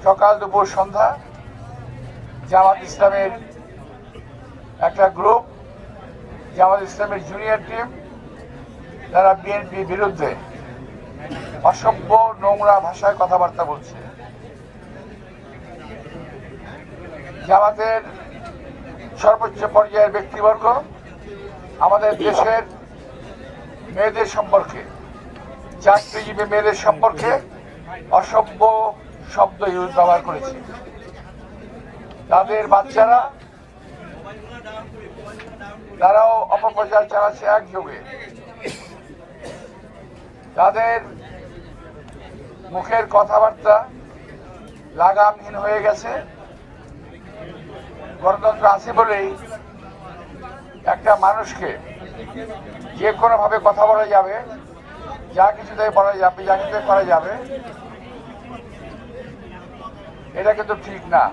সকাল দুপুর সন্ধ্যা জামাত ইসলামের একটা গ্রুপ, জামাত ইসলামের জুনিয়র টিম, যারা বিএনপির বিরুদ্ধে অসভ্য নোংরা ভাষায় কথাবার্তা বলছে। জামাতের সর্বোচ্চ পর্যায়ের ব্যক্তিবর্গ আমাদের দেশের মেয়েদের সম্পর্কে, চাকরিজীবী মেয়েদের সম্পর্কে অসভ্য শব্দ ব্যবহার করেছে। তাদের বাচ্চারা তারাও অপপ্রচার চালাচ্ছে একযোগে। তাদের মুখের কথাবার্তা লাগামহীন হয়ে গেছে। গণতন্ত্র আছে বলেই একটা মানুষকে যে কোনোভাবে কথা বলা যাবে, যা কিছুতে বলা যাবে, যা কিছুতে করা যাবে, এটা কিন্তু ঠিক না।